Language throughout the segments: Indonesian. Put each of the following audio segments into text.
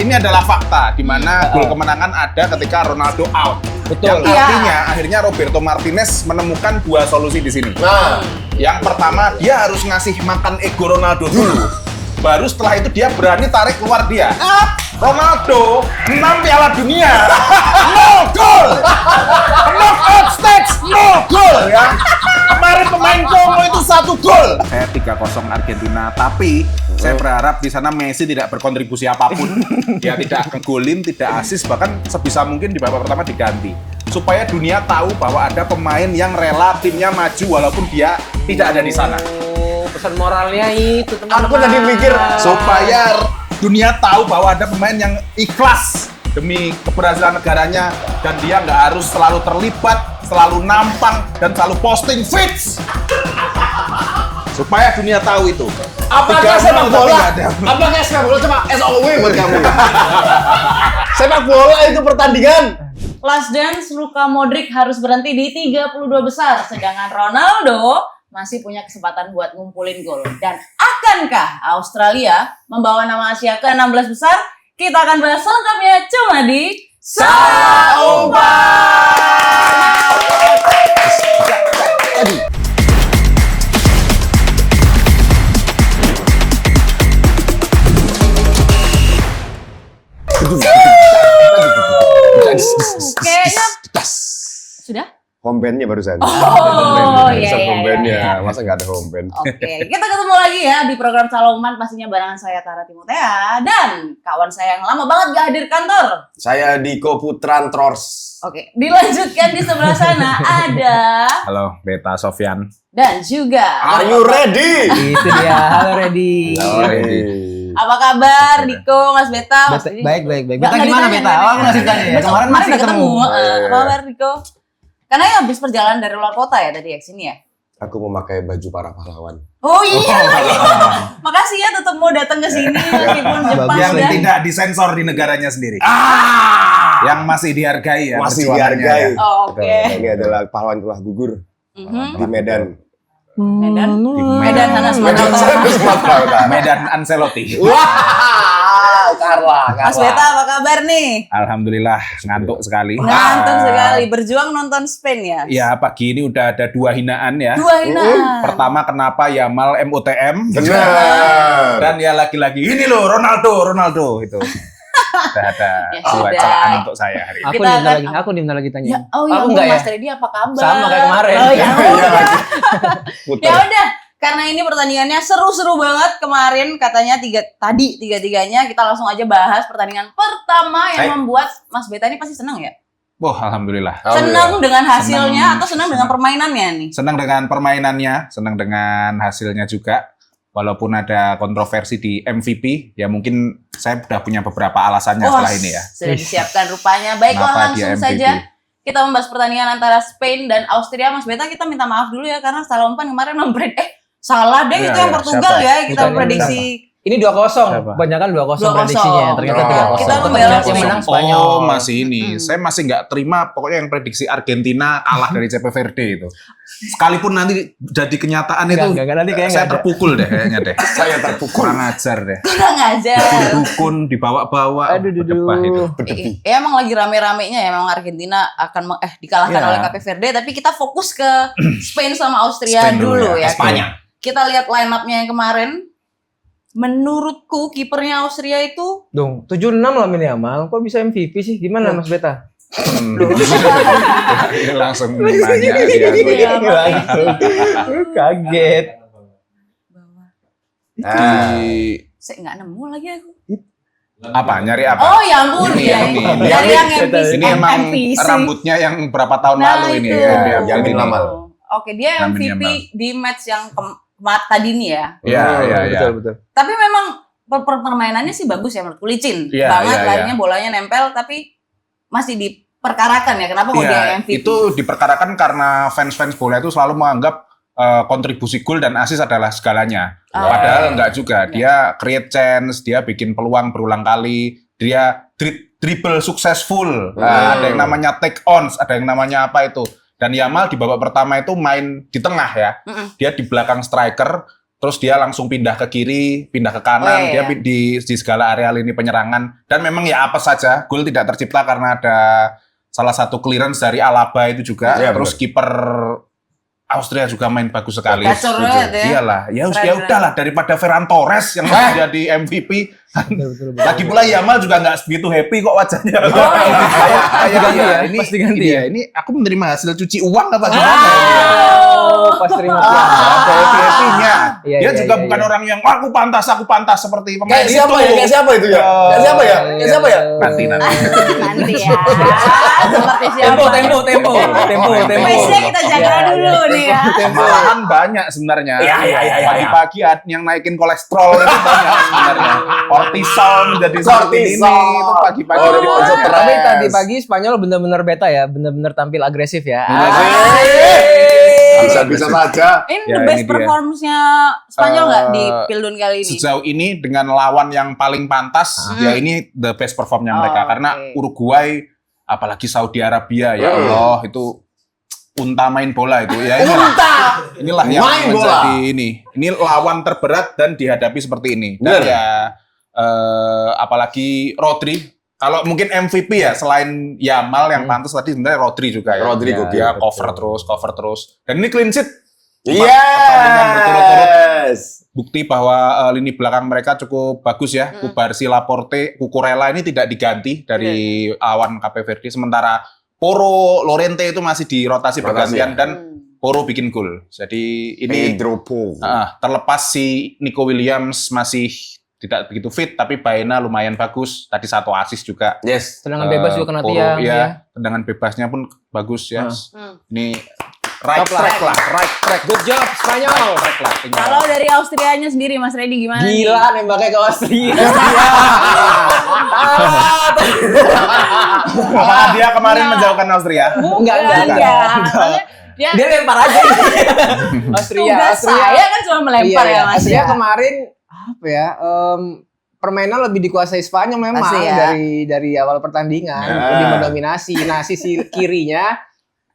ini adalah fakta di mana gol kemenangan ada ketika Ronaldo out. Betul. Yang artinya akhirnya Roberto Martinez menemukan dua solusi di sini. Nah, Yang pertama, dia harus ngasih makan ego Ronaldo dulu. Baru setelah itu dia berani tarik keluar dia. Ronaldo 6 Piala Dunia, no gol. Knockout stage, no gol ya. Kemarin pemain Kongo itu 1 gol. Saya 3-0 Argentina, tapi saya berharap di sana Messi tidak berkontribusi apapun. Dia tidak ngegolin, tidak assist, bahkan sebisa mungkin di babak pertama diganti. Supaya dunia tahu bahwa ada pemain yang rela timnya maju walaupun dia tidak ada di sana. Oh, pesan moralnya itu teman-teman. aku tadi mikir Supaya dunia tahu bahwa ada pemain yang ikhlas demi keberhasilan negaranya dan dia nggak harus selalu terlibat, selalu nampang dan selalu posting feeds. Supaya dunia tahu itu. apakah 3-0 sepak tapi bola? nggak ada. Apakah sepak bola cuma SOW buat kamu? Sepak bola itu pertandingan. Last Dance, Luka Modric harus berhenti di 32 besar, sedangkan Ronaldo masih punya kesempatan buat ngumpulin gol. Dan akankah Australia membawa nama Asia ke 16 besar? Kita akan bahas selengkapnya cuma di Salah Umpan. Kayaknya sudah? Home band-nya barusan. Oh, iya, Barusan iya, home band-nya. iya, iya. Masa nggak ada home band? Oke, kita ketemu lagi ya di program Saloman, pastinya barengan saya Tara Timotea dan kawan saya yang lama banget gak hadir kantor. Saya Diko Putran Trors. Oke, dilanjutkan di sebelah sana ada Halo, Beta Sofyan. dan juga Are you ready? Itu dia. Halo Reddy. apa kabar Diko, Mas Beta? Mas Didi? Baik. Nggak Beta gimana ditanya, Beta? nggak Oh, masih tanya ya. Kemarin masih udah ketemu. Apa kabar Diko? Karena ya habis perjalanan dari luar kota ya tadi ya sini ya. Aku memakai baju para pahlawan. Oh iya, makasih ya tetap mau datang ke sini meskipun Jepang Yang dan tidak disensor di negaranya sendiri. Yang masih dihargai ya. Masih perjuangannya dihargai. ya. Oke. Ini adalah pahlawan telah gugur Mhm. di Medan. Medan, Di Medan sana Sumatera Utara. Sumatera Utara. Medan Ancelotti. Wah, Carla. Mas Beta apa kabar nih? Alhamdulillah ngantuk sekali. Ngantuk sekali, berjuang nonton Spain ya. Ya pagi ini udah ada 2 hinaan ya. Dua hinaan. Pertama kenapa Yamal MOTM. Benar. Dan ya lagi-lagi ini loh Ronaldo itu. Udah ada Ya 2 sudah. celaan untuk saya hari ini. Aku Kita diminta akan- lagi. Aku diminta lagi tanya. Ya, oh ya, Aku enggak ya? Mas Teddy apa kabar? Sama kayak kemarin. Oh ya, udah. Putar. Ya udah, karena ini pertandingannya seru-seru banget kemarin katanya tiga-tiganya kita langsung aja bahas pertandingan pertama yang Baik. membuat Mas Beta ini pasti senang ya. Wah, alhamdulillah. Senang dengan hasilnya Senang. atau senang dengan permainannya nih? Senang dengan permainannya, senang dengan hasilnya juga. Walaupun ada kontroversi di MVP, ya mungkin saya sudah punya beberapa alasannya setelah ini ya. Sudah disiapkan rupanya. Baiklah, Kenapa dia langsung MVP? saja kita membahas pertandingan antara Spain dan Austria. Mas Beta, kita minta maaf dulu ya karena salah umpan kemarin salah deh Iya, itu yang iya, Portugal siapa? ya kita Bukan, prediksi. Ini 2-0. Siapa? Kebanyakan 2-0 2-0. prediksinya. Ternyata Oh. 3-0. Kita Tetap membela yang Spain. menang Spanyol. Oh, masih ini. Saya masih nggak terima pokoknya yang prediksi Argentina kalah dari Cape Verde itu. Sekalipun nanti jadi kenyataan itu, Enggak, nanti kayaknya saya nggak ada. terpukul deh kayaknya deh. Saya terpukul. Kurang ajar deh. Kurang aja. Dukun dibawa-bawa. Aduh, duh, berdebah itu. Ya emang lagi rame-ramenya ya, memang Argentina akan dikalahkan Iya. oleh Cape Verde, tapi kita fokus ke Spain sama Austria Spain dulu ya. Espanya. Kita lihat line up-nya yang kemarin. Menurutku kipernya Austria itu Dong, 76 lah Yamal. Kok bisa MVP sih? Gimana Mas Beta? Ini langsung nanya dia. Iya, Kaget. Di saya nggak nemu lagi aku. apa? Nyari apa? Oh ya ampun Ini, ya. ini. Dari yang NPC. Ini emang NPC. rambutnya yang berapa tahun Nah, lalu ini itu. ya. Yamin Ini. Lamal. Oke, dia Yamin MVP Yamal. di match yang tadi nih ya. Iya, iya, iya. Betul. Tapi memang permainannya sih bagus ya menurutku, licin Iya, banget, iya, larinya bolanya nempel tapi masih diperkarakan ya. Kenapa kok dia Iya, MVP? itu diperkarakan karena fans-fans bola itu selalu menganggap kontribusi gol dan assist adalah segalanya. Oh. Padahal enggak juga. Dia create chance, dia bikin peluang berulang kali, dia dribble successful. Nah, ada yang namanya take ons, ada yang namanya apa itu. Dan Yamal di babak pertama itu main di tengah ya. Mm-mm. Dia di belakang striker, terus dia langsung pindah ke kiri, pindah ke kanan, Oh, iya. dia di segala area lini penyerangan. Dan memang ya apa saja, gol tidak tercipta karena ada salah satu clearance dari Alaba itu juga. Iya, Terus kiper Austria juga main bagus sekali. Gacor banget ya. Iyalah, ya Keren. udahlah daripada Ferran Torres yang jadi MVP. Betul. Lagi pula Yamal juga nggak begitu happy kok wajahnya. Diganti ya? Ini Pasti ganti ini ya? Ini aku menerima hasil cuci uang apa gimana? Oh, pas terima piala. Ada happy-happynya. Iya, Dia iya, juga iya, bukan iya. orang yang aku pantas seperti pemain Kayak siapa itu. ya? Kayak siapa itu ya? Kayak siapa ya? Kayak siapa ya? Nanti. Nanti ya. Seperti siapa? Tempo. Face-nya kita jaga Iya, dulu iya. nih ya. Malahan banyak sebenarnya. Iya. Pagi-pagi yang naikin kolesterol itu banyak sebenarnya. Kortisol menjadi seperti ini itu pagi-pagi Oh, dari iya. konsep Tapi tadi pagi Spanyol benar-benar beta ya, benar-benar tampil agresif ya. Bisa saja. Ini Ya, the best ini dia. performance-nya Spanyol nggak di Pildun kali ini? Sejauh ini dengan lawan yang paling pantas, ya ini the best performnya mereka. Oh, Karena oke. Uruguay, apalagi Saudi Arabia, ya Allah itu unta main bola itu. Ya inilah yang Main bola. menjadi ini. Ini lawan terberat dan dihadapi seperti ini. Dan Bener. ya apalagi Rodri. Kalau mungkin MVP ya selain Yamal yang pantas tadi sebenarnya Rodri juga ya. Rodri Ya, gokil. dia cover terus. Dan ini clean sheet. Pertandingan berturut-turut. Yes. Bukti bahwa lini belakang mereka cukup bagus ya. Kubarsi, Laporte, Cucurella ini tidak diganti dari lawan Cape Verde. Sementara Porro, Llorente itu masih di rotasi bergantian ya. dan Porro bikin gol. Jadi ini Pedro Porro. terlepas si Nico Williams masih tidak begitu fit, tapi Baena lumayan bagus. Tadi 1 assist juga. Yes. Tendangan bebas juga kena Porro, tiang. ya. Ya. Tendangan bebasnya pun bagus ya. Hmm. Ini right Top lah. track lah, right track. Good job Spanyol. Track lah. Tinggal- Kalau dari Austrianya sendiri, Mas Reddy gimana? nih? Gila nembaknya ke Austria. Apakah dia kemarin menjauhkan Austria? Enggak. Maksudnya Dia lempar aja. Austria. tugas saya kan cuma melempar Iya, ya Mas Austria ya. kemarin apa ya? Permainan lebih dikuasai Spanyol memang Pasti ya. dari awal pertandingan, Ya. lebih mendominasi. Nah, sisi kirinya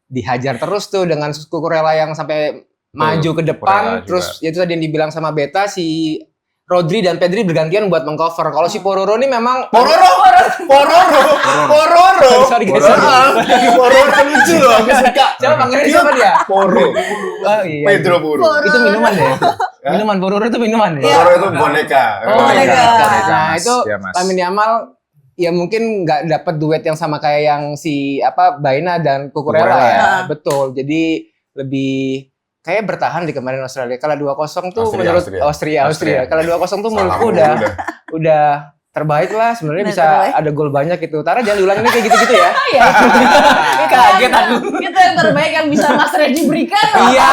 dihajar terus tuh dengan Cucurella yang sampai maju ke depan, Cucurella terus itu tadi yang dibilang sama Beta si Rodri dan Pedri bergantian buat mengcover. Kalau si Pororo ini memang Pororo. Sorry guys. Pororo lucu loh, aku suka. Siapa panggilnya siapa dia? Porro. Oh iya. Pedro Porro. Itu minuman ya? Minuman Pororo itu minuman ya? Porro itu boneka. Oh, boneka. Nah, Mas. itu Ya, Mas. Lamine Yamal ya mungkin nggak dapat duet yang sama kayak yang si Baena dan Cucurella Cucurella, ya. ya. Betul. Jadi lebih kayak bertahan di kemarin Australia. Kalau 2-0 tuh Austria, menurut Austria. Austria. Kalau 2-0 tuh Salah menurutku mulu udah terbaik lah. Sebenarnya Bener, bisa terbaik. ada gol banyak gitu. Tara jangan diulangin kayak gitu-gitu ya. Iya. Kaget aku. Itu yang terbaik yang bisa Mas Reddy berikan. Iya.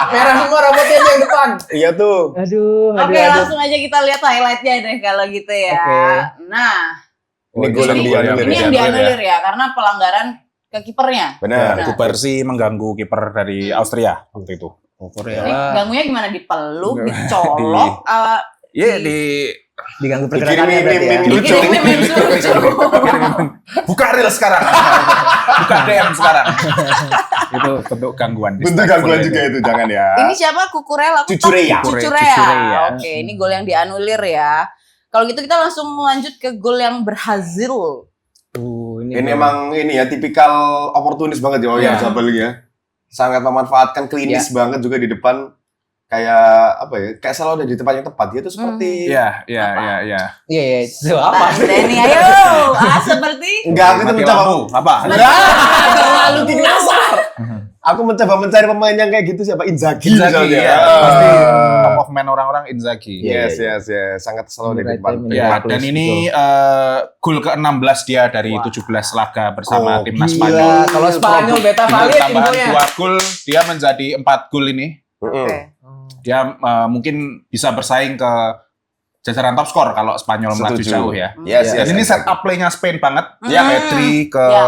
Merah semua rambutnya itu yang depan. Iya tuh. Aduh. Oke, langsung aja kita lihat highlight-nya deh kalau gitu ya. Oke. Nah, Ini gol yang dianulir. ini yang dianulir ya karena pelanggaran ke kipernya. Benar. Kubarsi mengganggu kiper dari Austria waktu itu. Ini ganggunya gimana? Dipeluk, dicolok, Iya di Diganggu pergerakannya berarti ya. Dikirimin lucu. dikirimin suruh. buka reel sekarang. Buka DM sekarang. Itu bentuk gangguan. Bentuk gangguan juga itu, jangan ya. Ini siapa? Cucurella. Cucurea. Cucurella. Oke, ini gol yang dianulir ya. Kalau gitu kita langsung lanjut ke gol yang berhasil. Ini emang ini ya tipikal oportunis banget ya Oya Zabal ya. Sangat memanfaatkan klinis banget juga di depan. Kayak apa ya? Kayak selalu ada di tempat yang tepat. Dia tuh seperti Iya. Iya. Itu apa? Mas Denny, ayo. Seperti enggak, aku tuh Mati mencoba lampu. Apa? terlalu dinasar. Aku mencoba mencari pemain yang kayak gitu siapa? Inzaghi misalnya. ya. Pasti top of man orang-orang Inzaghi. Yes. Sangat selalu di depan. Ya, dan ini gol ke-16 dia dari 17 laga bersama timnas gila. Spanyol. Kalau Spanyol beta Dengan valid tambahan infonya. 2 gol, dia menjadi 4 gol ini. Oke. Dia mungkin bisa bersaing ke jajaran top skor kalau Spanyol melaju Setuju. jauh ya. Yes. Dan ini set up play-nya Spain banget. Ya. Pedri ke Ya.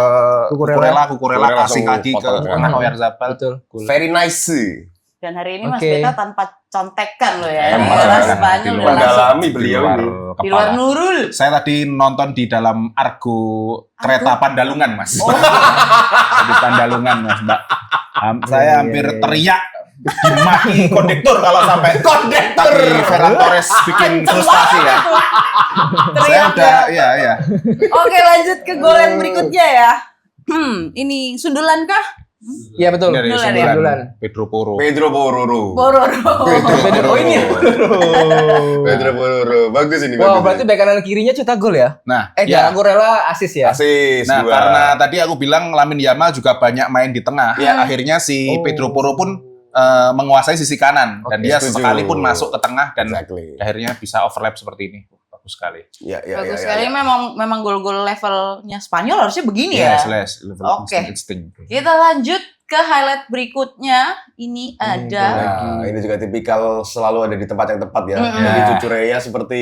Cucurella Cucurella kasih langsung kaki ke potong tengah tengah. Oyarzabal. Betul. Very nice. Dan hari ini Mas Oke. Beta tanpa contekan loh ya. Emang Karena di Spanyol luar- udah masuk Mendalami beliau luar ini. di luar kepala. Nurul. Saya tadi nonton di dalam Argo kereta Pandalungan, Mas. Oh. Di Pandalungan, Mas, Mbak. Saya hampir teriak dimaki kondektur kalau sampai Kondektur. tapi Ferran Torres bikin frustasi ya. Saya Teriak udah ya. ya. Oke, lanjut ke gol yang berikutnya ya. Ini sundulan kah? Iya betul. Dari Sundulan ya? sundulan Pedro Porro. Pedro Pororo. Bororo. Oh ini ya. Pedro Pororo. Bagus ini. Wow, bagus berarti ini. bek kanan kirinya cetak gol ya? Nah, Ya, aku rela asis ya. Asis Nah, dua. karena tadi aku bilang Lamine Yamal juga banyak main di tengah. Iya. Akhirnya si Oh. Pedro Porro pun menguasai sisi kanan dan Oke, dia setuju. sekalipun masuk ke tengah dan Exactly. akhirnya bisa overlap seperti ini. Bagus sekali. Ya, Bagus sekali, memang gol-gol levelnya Spanyol harusnya begini ya. Yes, level Oke. insting. Kita lanjut ke highlight berikutnya. Ini ada Nah, ini juga tipikal selalu ada di tempat yang tepat ya. Mm-mm. Jadi Cucureya seperti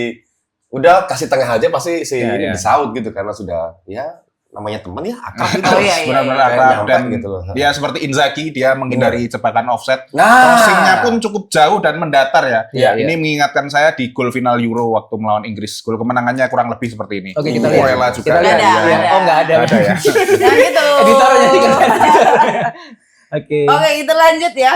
udah kasih tengah aja pasti si Ya, ini ya. disaut gitu karena sudah ya namanya teman ya akrab gitu. Oh, iya, iya. Benar-benar Kayak akrab nyampe dan gitu loh. dia seperti Inzaghi, dia menghindari jebakan offset. Nah, Crossing-nya pun cukup jauh dan mendatar ya. Iya, Ini mengingatkan saya di gol final Euro waktu melawan Inggris. Gol kemenangannya kurang lebih seperti ini. Oke, kita Ini lihat. Cucurella juga. Kita lihat. Ada, Iya. ada. Oh, enggak ada. Ada ya. Jangan gitu. Editornya jadi keren. Oke. Oke, kita lanjut ya.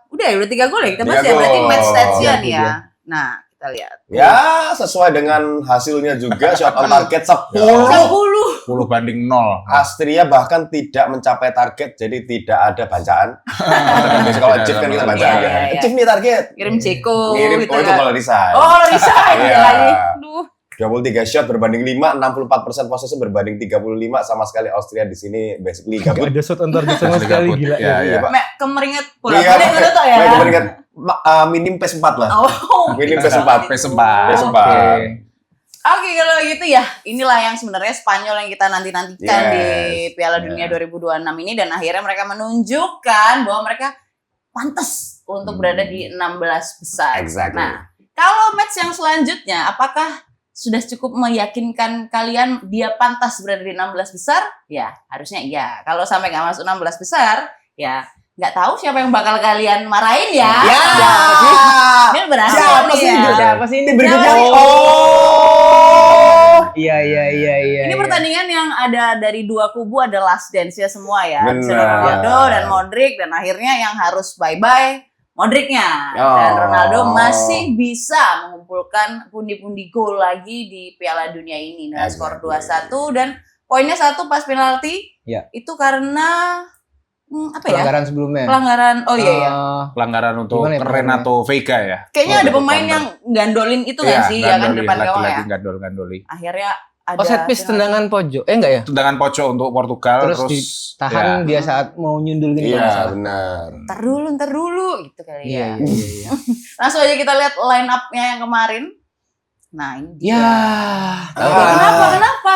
Udah ya, udah 3 gol ya kita bahas 3 ya. Berarti gol. match stats-nya Iya, nih iya. ya. Nah, kita lihat. ya sesuai dengan hasilnya juga shot on target 10. 10. 10 banding 0. Austria bahkan tidak mencapai target, jadi tidak ada bacaan. Biasanya kalau achieve kan kita bacaan Iya, kan. iya, iya. Achieve nih target. Kirim Ceko Ngirim, gitu oh itu kan. kalau resign. Oh, resign Iya. ya lagi. Duh. 23 shot berbanding 5, 64% posisi berbanding 35, sama sekali Austria di sini basically gabut. Ada shot on target sama sekali Gabut. gila. Ya, ya. Pak. Kemeringat Iya, bola-bola gitu tuh ya. Baik, beringat, minim PS4 lah. Oh. Minim PS4. PS4. PS4. Oke, kalau gitu ya, inilah yang sebenarnya Spanyol yang kita nanti-nantikan Yes. di Piala Dunia 2026 ini, dan akhirnya mereka menunjukkan bahwa mereka pantas untuk berada di 16 besar. Exactly. Nah, kalau match yang selanjutnya, apakah sudah cukup meyakinkan kalian dia pantas berada di 16 besar? Ya, harusnya iya. Kalau sampai nggak masuk 16 besar, ya nggak tahu siapa yang bakal kalian marahin ya. Ya. Ini berhasil Siapa nih sih ya. itu? Siapa sih ini Berikutnya. Siapa? Oh. Iya. Ini pertandingan yang ada dari dua kubu, ada last dance-nya semua ya. Benar. Cristiano Ronaldo dan Modric, dan akhirnya yang harus bye-bye Modricnya. Oh. Dan Ronaldo masih bisa mengumpulkan pundi-pundi gol lagi di Piala Dunia ini dengan skor 2-1, dan poinnya 1 pas penalti. Ya. Itu karena apa ya? Pelanggaran sebelumnya. Pelanggaran. Oh iya ya. Pelanggaran untuk Gimana ya, Renato Veiga ya. Kayaknya Oh, ada untuk pemain counter. yang gandolin itu nggak sih, ya kan, gandoli, depan gawang ya. lagi-lagi gandol-gandoli. Akhirnya ada set piece penalti. tendangan pojok. Enggak ya? Tendangan pojok untuk Portugal, Terus terus Tahan ya. dia saat mau nyundul gini. kalau nggak Iya, salah. benar. Ntar dulu gitu kali Iya. ya. Langsung aja kita lihat line up-nya yang kemarin. Nah, ini dia. Ya. Ah. Kenapa?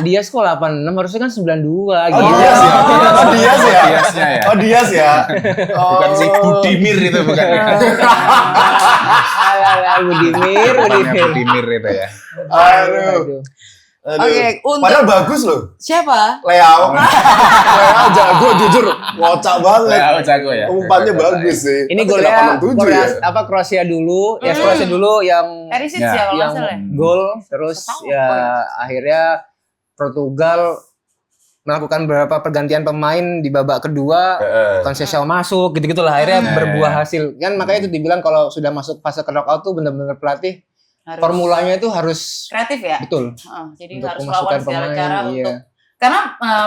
Dia sekolah 86 harusnya kan 92 Oh, gitu. Dias ya? Oh, Dias ya? Diasnya ya. Oh, Dias ya? Bukan si Budimir itu bukan ya. Budimir. Bukannya Budimir itu ya. Aduh. Oke, untuk Padahal bagus loh. siapa? Leao. Leao jago jujur. Ngocak banget. Leao jago ya. Umpannya bagus sih. Ini Tapi golnya 87 ya? Kroasia dulu, ya Hmm. Kroasia dulu yang Perisic Ya, ya kalau nggak yang salah. gol, terus Setahu ya aku akhirnya Portugal melakukan beberapa pergantian pemain di babak kedua, Conceição masuk gitu-gitulah, akhirnya Hmm. berbuah hasil. Kan makanya itu dibilang kalau sudah masuk fase knockout tuh benar-benar pelatih Harus formulanya itu harus kreatif ya. betul Jadi untuk harus memasukkan melawan segala pemain. cara Iya. untuk, karena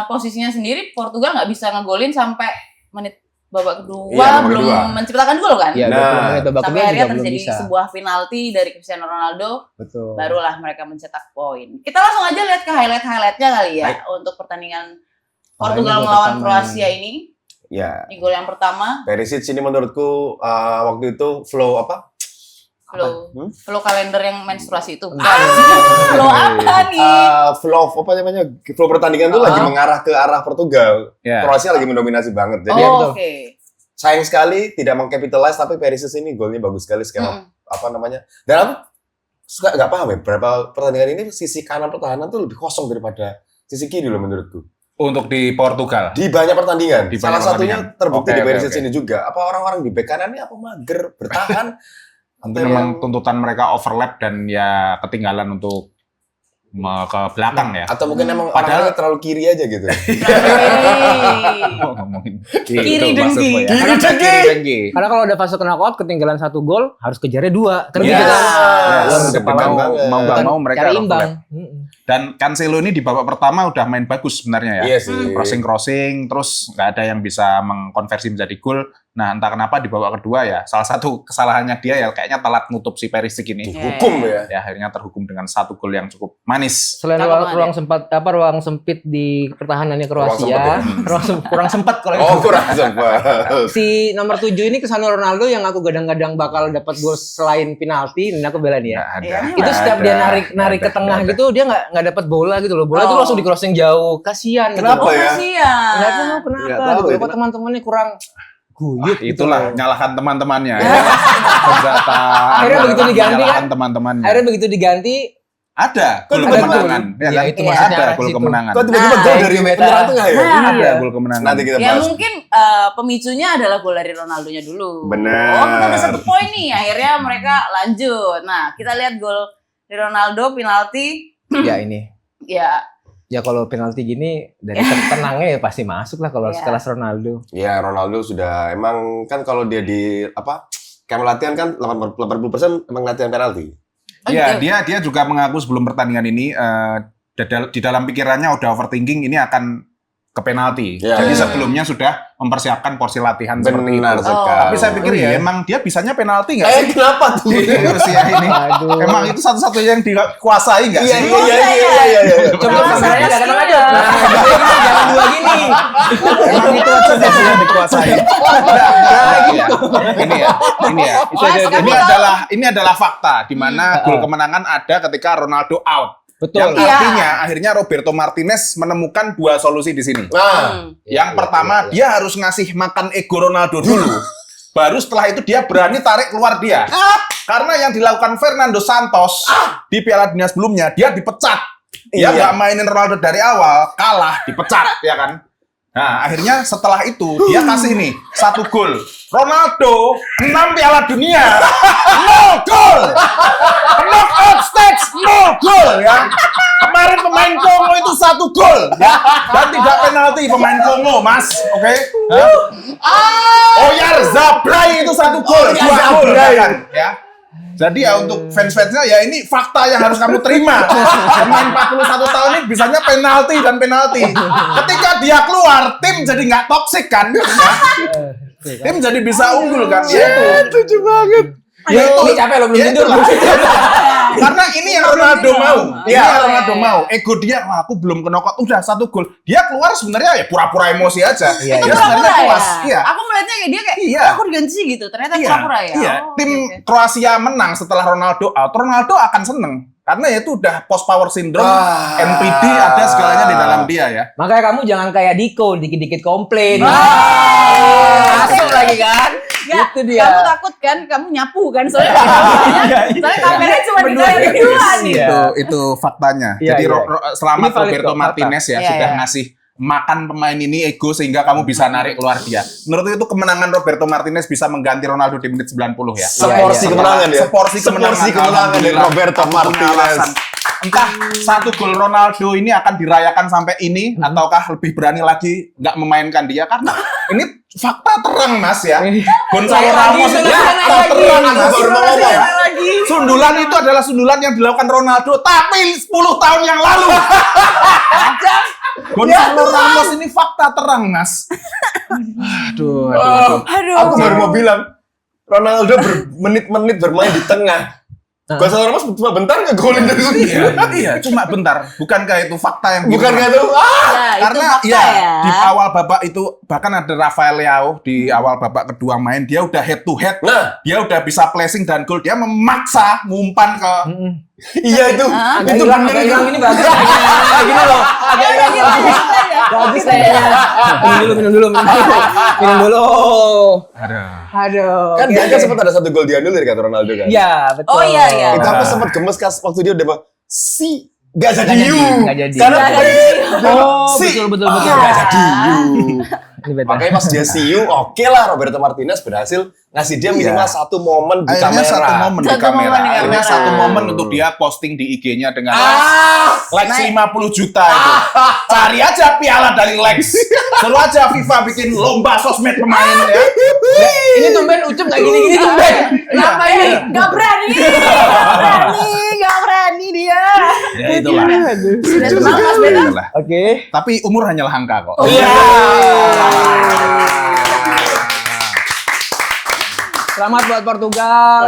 posisinya sendiri Portugal nggak bisa ngegolin sampai menit babak kedua, Iya, babak belum kedua. menciptakan gol kan. Iya, Nah, 20 menit babak Sampai kedua akhirnya juga belum terjadi bisa. sebuah penalti dari Cristiano Ronaldo, Betul. barulah mereka mencetak poin. Kita langsung aja lihat ke highlight-highlightnya kali ya untuk pertandingan Portugal ini gol melawan pertama Kroasia ini. ini. Ya. Ini gol yang pertama, Perisic ini menurutku waktu itu flow apa? flow kalender yang menstruasi itu. Bentar. Flow apa nih? Flow apa namanya? Flow pertandingan tuh lagi mengarah ke arah Portugal. Ya. Kroasia lagi mendominasi banget. Jadi Iya, Oh, betul. oke. sayang sekali tidak mengcapitalize, tapi Perisic ini golnya bagus sekali skema apa namanya? Dan aku suka nggak paham ya, berapa pertandingan ini sisi kanan pertahanan tuh lebih kosong daripada sisi kiri loh menurutku. Untuk di Portugal. Di banyak pertandingan. Di Salah banyak satunya pertandingan. terbukti Oke, di oke, Perisic oke. ini juga. Apa orang-orang di bek kanan ini apa mager bertahan? Mungkin memang tuntutan mereka overlap dan ya ketinggalan untuk ke belakang ya. Atau mungkin emang Padahal- orangnya terlalu kiri aja gitu. Oh, ngomongin Kiri itu maksud dengki. lo ya. Kiri dengki. dengki. Karena kalau udah fase knockout ketinggalan 1 gol harus kejarnya 2. Kan Yes. gitu kan. Yes. Luar Deg-degan kepala. banget. Mau nggak mau mereka cari harus imbang. collab. Dan Cancelo ini di babak pertama udah main bagus sebenarnya ya. Iya sih. Crossing terus nggak ada yang bisa mengkonversi menjadi gol. Nah entah kenapa di babak kedua ya salah satu kesalahannya dia ya kayaknya telat nutup si Perisic ini. Hukum ya. Ya akhirnya terhukum dengan 1 gol yang cukup manis. Selain Cakep ruang sempit di pertahanannya Kroasia, kurang sempat kalau Oh, itu. kurang sempat. Si nomor 7 ini Cristiano Ronaldo yang aku gadang-gadang bakal dapat gol selain penalti, ini aku bela dia. Nggak ada. Iya. Itu Nggak setiap ada, dia narik nggak ke ada, tengah nggak ada. gitu dia nggak dapat bola gitu loh. Bola itu Oh. langsung di crossing jauh. Kasihan gitu. Kenapa Oh, ya? kasihan. Nggak tahu kenapa Nggak tahu gitu. ya, Kok kenapa. teman-temannya kurang guyut gitu Itulah loh. nyalahan teman-temannya. ya. Ternyata Akhirnya begitu diganti nyalahan kan? teman-temannya. Akhirnya begitu diganti ada gol ada kemenangan. gol. Ya Ya, kan? itu Ada maksudnya gol situ. kemenangan. Kok tiba-tiba Nah, gol dari itu penyerang tengah ya? Nah. Ada gol kemenangan. Nanti kita Ya bahas. mungkin pemicunya adalah gol dari Ronaldonya dulu. Benar. Oh kita ada 1 poin nih, akhirnya mereka lanjut. Nah kita lihat gol dari Ronaldo penalti. ya ini. Ya Ya kalau penalti gini dari tenangnya ya pasti masuk lah kalau Iya. sekelas Ronaldo. Ya Ronaldo sudah emang kan kalau dia di camp latihan kan 80% emang latihan penalti. Iya, dia juga mengaku sebelum pertandingan ini di dalam pikirannya udah overthinking ini akan ke penalti. Ya, Jadi ya. sebelumnya sudah mempersiapkan porsi latihan seperti Benar itu. sekali. Tapi saya pikir ya iya. emang dia bisanya penalti nggak sih? Kenapa tuh? Di Rusia ini. Aduh. Emang itu satu-satunya yang dikuasai nggak Iya sih? iya. Coba Masa kameranya iya? datang aja. Nah, jangan dua gini. Emang itu aja yang dikuasai. Ini ya. Mas, kamu Ini adalah fakta di mana gol kemenangan ada ketika Ronaldo out. Betul. Yang Iya. artinya akhirnya Roberto Martinez menemukan 2 solusi di sini. Nah, Yang pertama dia harus ngasih makan ego Ronaldo dulu. Baru setelah itu dia berani tarik keluar dia. Karena yang dilakukan Fernando Santos di Piala Dunia sebelumnya dia dipecat. Dia Iya. nggak mainin Ronaldo dari awal, kalah, dipecat, ya kan? Nah, akhirnya setelah itu dia kasih nih 1 gol. Ronaldo 6 Piala Dunia, 0 gol. Knockout stage 0 gol ya. Kemarin pemain Kongo itu 1 gol ya. Dan tidak penalti pemain Kongo, Mas. Oke? Oyar Zabrai itu 1 gol, 2 gol kan ya. Jadi ya untuk fans-fansnya ya ini fakta yang harus kamu terima. Pemain 41 tahun ini bisanya penalti dan penalti. Ketika dia keluar, tim jadi nggak toksik kan? Ya. Tim jadi bisa unggul kan? Ya itu. lucu banget. Ya itu. Ini capek lo belum Ya tidur. itulah. Karena ini yang Ronaldo mau. Ini Iya. yang Ronaldo mau. Ego dia, wah aku belum ke knockout, udah 1 gol. Dia keluar sebenarnya ya pura-pura emosi aja. Iya, Dia iya. sebenarnya Pura-pura puas. ya? Iya. Aku melihatnya kayak dia kayak, Iya. "Oh, aku diganti sih gitu. Ternyata pura-pura ya. Iya. Oh, Tim oke, oke. Kroasia menang setelah Ronaldo out. Ronaldo akan seneng. Karena ya itu udah post power syndrome, Ah. NPD ada segalanya di dalam dia ya. Makanya kamu jangan kayak Diko, dikit-dikit komplain. Ah. Masuk lagi kan? Nggak, Itu dia. Kamu takut kan? Kamu nyapu kan? Soalnya soalnya kameranya cuma di Berdua saya ini. berdua nih. Iya. Itu faktanya. Iya, Jadi iya. selamat Ini valid Roberto kok, Martinez ya Iya, sudah iya. ngasih makan pemain ini ego sehingga kamu bisa narik keluar dia. Menurut itu kemenangan Roberto Martinez bisa mengganti Ronaldo di menit 90 ya. Seporsi Iya, iya. kemenangan ya. Seporsi kemenangan dari Alhamdulillah. Roberto Aku punya Martinez. alasan. Entah 1 gol Ronaldo ini akan dirayakan sampai ini ataukah lebih berani lagi nggak memainkan dia karena ini fakta terang Mas ya. Gonzalo Saya lagi, Ramos itu saya fakta lagi. terang Aku Mas. baru mau ngomong. Lagi. Sundulan itu adalah sundulan yang dilakukan Ronaldo tapi 10 tahun yang lalu. Gonzalo Ramos ini fakta terang Mas. Aduh. Aduh. Aku baru mau bilang Ronaldo bermenit-menit bermain di tengah. Gonzalo Ramos cuma bentar ngegolin dari sini. Iya, cuma bentar. Bukankah itu fakta yang Bukankah gitu? itu? Ya, itu Karena fakta ya, ya. di awal babak itu bahkan ada Rafael Leao di awal babak kedua main dia udah head to head. Nah, Dia udah bisa placing dan gol. Dia memaksa ngumpan ke iya itu. Agak Itu hilang, bener agak itu. hilang ini bagus. Kayak gini loh. Agak hilang. Bagus kayaknya. Minum dulu. Minum dulu. Aduh. Kan dia kan sempat ada 1 gol dianulir kata Ronaldo kan. Iya, betul. Oh, iya, iya. Itu aku sempat gemes kas waktu dia udah Gak jadi you. Nggak jadi. Karena Nggak jadi. Oh, si. betul. Gak jadi you. Ini beda. Makanya pas dia see you, oke lah Roberto Martinez berhasil ngasih dia minimal satu momen di Akhirnya kamera. satu momen di Satu momen kamera. di Akhirnya kamera. satu momen untuk dia posting di IG-nya dengan likes Naik. 50 juta itu. Cari aja piala dari likes. Suruh aja FIFA bikin lomba sosmed pemain ya. Ini tumben Ucup nggak gini-gini tumben. Kenapa ini? Gak berani dia. Ya itulah. Sudah tenang Mas Beta. Itulah. Oke. Tapi umur hanyalah angka kok. Iya. Selamat buat Portugal.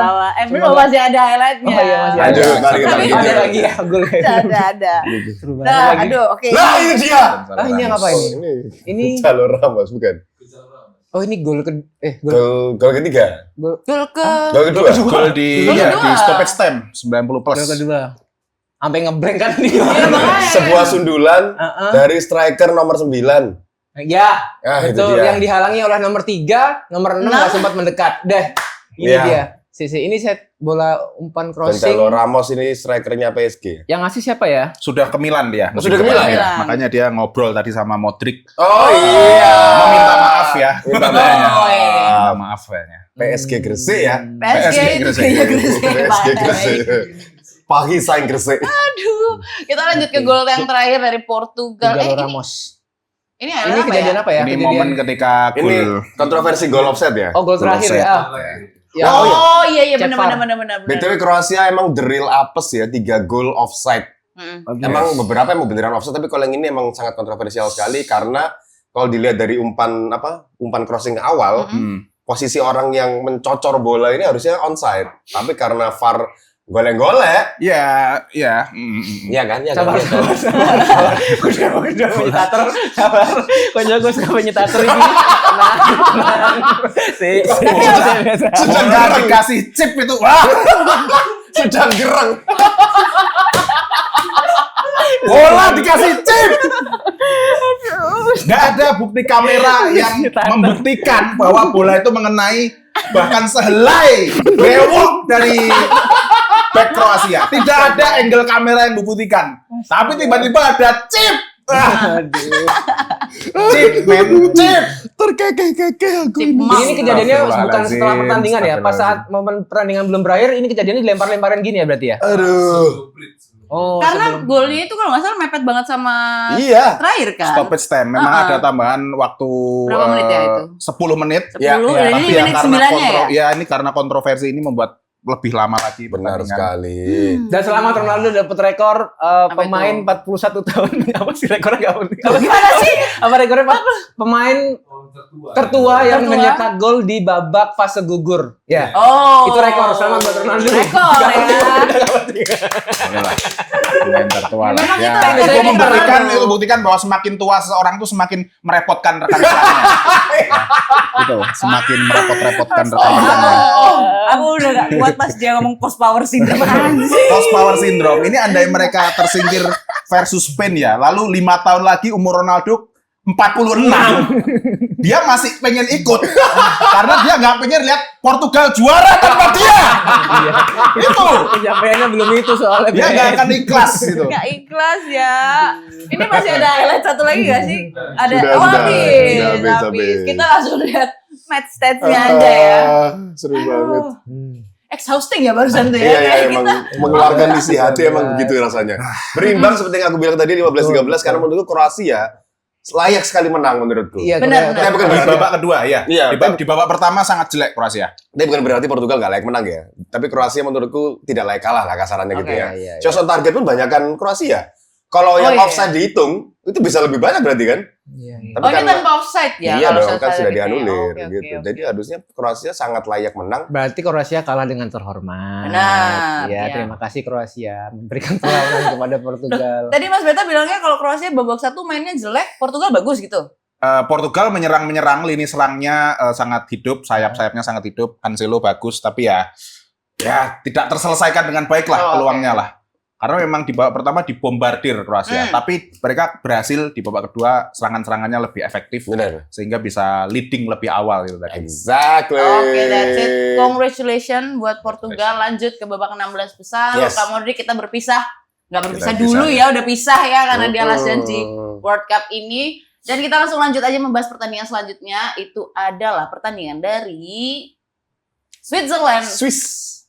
Belum masih ada highlightnya. Oh iya, masih Lanjut, ada. mari kita Tapi lanjut. Ada lagi ya, gol. Ada. Seru banget Nah, lagi. aduh, oke. Nah ini dia. Ah, ini yang apa ini? Ini Jalur Ramos bukan? oh ini gol Gol ketiga. gol Gol ke Gol kedua. Gol di Gol ya, kedua. di stoppage time 90 plus. gol kedua. Sampai ngeblank kan nih. Iya, makanya. Sebuah sundulan Heeh. dari striker nomor 9. Ya, Ah, itu betul. dia. Yang dihalangi oleh nomor 3, nomor 6 nggak sempat mendekat. Deh, ini Iya. dia. Ini set bola umpan crossing. Gonzalo Ramos ini strikernya PSG. Yang ngasih siapa ya? Sudah ke Milan dia. Oh, sudah ke Milan ya? Makanya dia ngobrol tadi sama Modric. Oh iya. Meminta maaf ya. Minta Oh, iya. Minta maaf kayaknya. PSG Gresik ya. PSG itu Gresik. ya Gresik. PSG Gresik. Pagi saing Gresik. Aduh, kita lanjut ke gol yang terakhir dari Portugal. Gonzalo Ini Ramos. ini Ini apa kejadian ya? apa ya? Ini Kejadian- momen ketika Ini gol. kontroversi gol offset ya. Oh, gol terakhir offside. ya. Ya, Oh iya Cek benar. BTW Kroasia emang the real apes ya, 3 gol offside. Emang beberapa emang beneran offside, tapi kalau yang ini emang sangat kontroversial sekali karena kalau dilihat dari umpan crossing awal, posisi orang yang mencocor bola ini harusnya onside. Tapi karena VAR golek-golek, Ya. iya kan? Iya kan? Sabar. Udah penyitator. Sabar. Konyol gue suka penyitator ini. Tenang. Sedang nggak dikasih chip itu. Wah. Sedang gerang. Bola dikasih chip. Nggak ada bukti kamera yang membuktikan bahwa bola itu mengenai bahkan sehelai bewok dari back Kroasia. Tidak ada angle kamera yang membuktikan. Tapi tiba-tiba ada chip. Chip, men, chip. Terkekeh aku ini. Ini kejadiannya bukan Astagfirullahaladzim, setelah pertandingan ya. Pas saat momen pertandingan belum berakhir, ini kejadiannya dilempar-lemparan gini ya berarti ya. Aduh. Oh, Karena sebelum- golnya itu kalau nggak salah mepet banget sama Iya. terakhir kan. Stoppage time. Memang ada tambahan waktu Berapa menit ya itu? 10 menit. 10 Ya, dan Tapi ini menit 9-nya ya. ya ini karena kontroversi ini membuat lebih lama lagi Benar pertandingan. sekali. Dan selamat Ronaldo dapat rekor pemain itu? 41 tahun. Apa sih rekornya nggak penting? Gimana sih? Apa rekornya Pak? Pemain tertua yang Tertua. mencetak gol di babak fase gugur. Ya. Oh. Itu rekor. Selamat buat Ronaldo. Rekor ya. Inilah, pemain tertua lah. Memang Ya, itu rekor itu dari membuktikan Ronaldo. itu buktikan bahwa semakin tua seseorang tuh semakin merepotkan rekan rekannya. Itu semakin merepot-repotkan rekan rekannya. Aku udah gak kuat pas dia ngomong post power syndrome anjing. Post power syndrome ini andai mereka tersingkir versus Spain ya, lalu 5 tahun lagi umur Ronaldo 46, dia masih pengen ikut karena dia nggak pengen lihat Portugal juara tanpa dia. Itu Pencapaiannya belum itu soalnya. dia nggak akan ikhlas gitu. Gak ikhlas ya. Ini masih ada highlight satu lagi gak sih? Ada. Sudah, Oh sudah. habis. Sudah habis. Habis. Kita langsung lihat match stats-nya aja ya. Seru banget. Exhausting ya barusan tuh ya. Iya, iya, Kayak emang kita. mengeluarkan isi hati emang begitu rasanya. Berimbang seperti yang aku bilang tadi 15-13 karena menurutku Kroasia layak sekali menang menurutku. Iya, Benar, Korea- Tapi bukan Di berarti, babak kedua ya. Iya, Di babak pertama sangat jelek Kroasia. tapi bukan berarti Portugal nggak layak menang ya. Tapi Kroasia menurutku tidak layak kalah lah kasarannya gitu Oke, ya. iya, iya. Shots on target pun banyak kan Kroasia. Kalau yang iya. offside dihitung itu bisa lebih banyak berarti kan? Iya, iya. Tapi Oh ini karena- tanpa offside ya? Iya kalau dong, kan saya sudah gitu ya. dianulir Oke, oke, gitu. oke. Jadi harusnya Kroasia sangat layak menang. Berarti Kroasia kalah dengan terhormat. Benar, Ya, ya. terima kasih Kroasia memberikan perlawanan kepada Portugal. Tadi Mas Beta bilangnya kalau Kroasia babak 1 mainnya jelek, Portugal bagus gitu. Portugal menyerang lini serangnya sangat hidup, sayap-sayapnya sangat hidup, Cancelo bagus, tapi ya tidak terselesaikan dengan baik lah Oh, peluangnya lah. Karena memang di babak pertama dibombardir Kroasia, tapi mereka berhasil di babak kedua serangan-serangannya lebih efektif Benar. sehingga bisa leading lebih awal itu tadi. Exactly. Oke, that's it. Congratulations buat Portugal lanjut ke babak 16 besar. Yes. Luka Modric kita berpisah nggak berpisah Kita dulu pisah. ya, udah pisah ya karena dia last dance di World Cup ini. Dan kita langsung lanjut aja membahas pertandingan selanjutnya. Itu adalah pertandingan dari Switzerland Swiss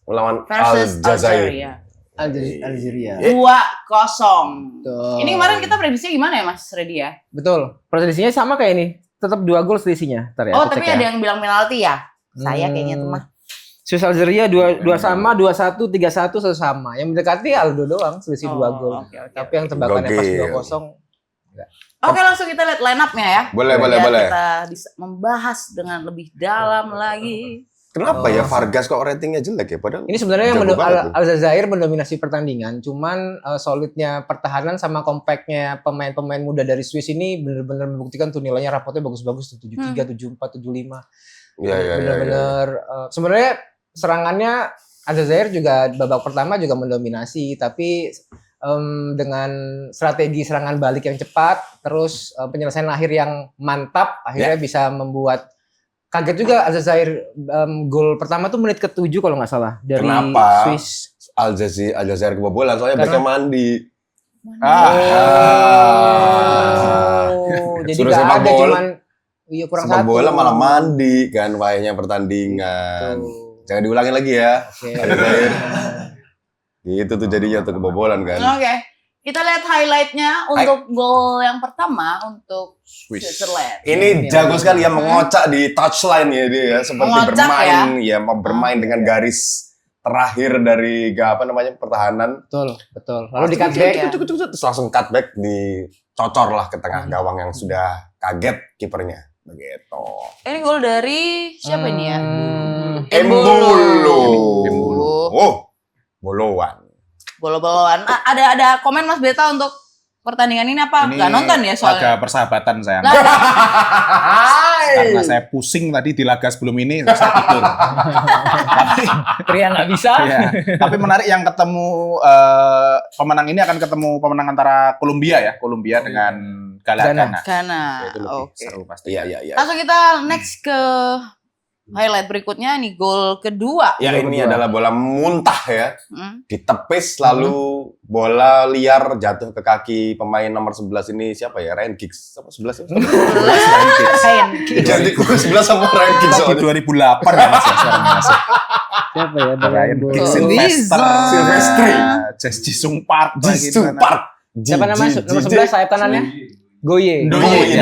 melawan versus Aljazair. Algeria. 2-0. Betul. Ini kemarin kita prediksinya gimana ya Mas Redi ya? Betul. Prediksinya sama kayak ini. Tetap 2 gol selisihnya. Ntar ya, Oh, aku tapi cek ada ya. yang bilang penalti ya? Saya kayaknya tuh mah. Swiss Algeria 2 sama, 2-1, 3-1 sama. Yang mendekati Aldo doang selisih 2 gol. Oke. Tapi yang tebakannya pas Gokil. 2-0. Oke, langsung kita lihat line up-nya ya. Boleh. Biar kita bisa membahas dengan lebih dalam lagi. Kenapa ya Vargas kok ratingnya jelek ya? Padahal Ini sebenarnya yang jago banget tuh. Aljazair mendominasi pertandingan, cuman solidnya pertahanan sama compactnya pemain-pemain muda dari Swiss ini benar-benar membuktikan tuh nilainya rapotnya bagus-bagus tuh 73, 74, 75. Iya. Benar-benar sebenarnya serangannya Aljazair juga babak pertama juga mendominasi, tapi dengan strategi serangan balik yang cepat, terus penyelesaian akhir yang mantap, akhirnya bisa membuat kaget juga Aljazair. Gol pertama tuh menit ke-7 kalau nggak salah dari Kenapa? Swiss. Aljazair kebobolan soalnya Karena- backnya mandi. Oh, jadi Suruh nggak sepak ada bola. cuman kurang Sepak satu. bola malah mandi kan wayahnya pertandingan. Tuh. Jangan diulangin lagi ya. Oke. Aljazair. Itu tuh jadinya tuh kebobolan kan. Oke. Kita lihat highlight-nya untuk gol yang pertama untuk Switzerland. Ini jago sekali ya mengocak di touchline ya dia ya, seperti Mengocak bermain ya, mau bermain dengan garis terakhir dari pertahanan. Betul. Lalu di cutback. ya. Terus langsung cutback dicocor lah ke tengah gawang yang sudah kaget kipernya. Begitu. Ini gol dari siapa ini ya? Embolo. Embolo. Oh, bolowan. Bolo-boloan. Ada komen Mas Beta untuk pertandingan ini apa? Nggak nonton ya soalnya? Laga persahabatan sayang. Lah, Karena saya pusing tadi di laga sebelum ini saya tidur. Tapi Pria nggak bisa. ya, tapi menarik yang ketemu pemenang ini akan ketemu pemenang antara Kolombia ya, Kolombia dengan Ghana. Ghana. Itu lebih Oke. seru pasti. Iya. Langsung kita next ke highlight berikutnya nih, gol kedua. Ya ini adalah bola muntah ya. Hmm. Ditepis lalu bola liar jatuh ke kaki pemain nomor 11 ini siapa ya? Ryan Giggs. Siapa 11? Ganti 11 sama Ryan Giggs. Di 2008 ya Mas ya, sekarang Mas. Siapa ya? Ryan Giggs, Oh, Sylvester, Sylvester. Jess Jisung Park lagi di Jisung sana. Park. Siapa namanya? Nomor 11 sayap kanannya? Goye. Doye.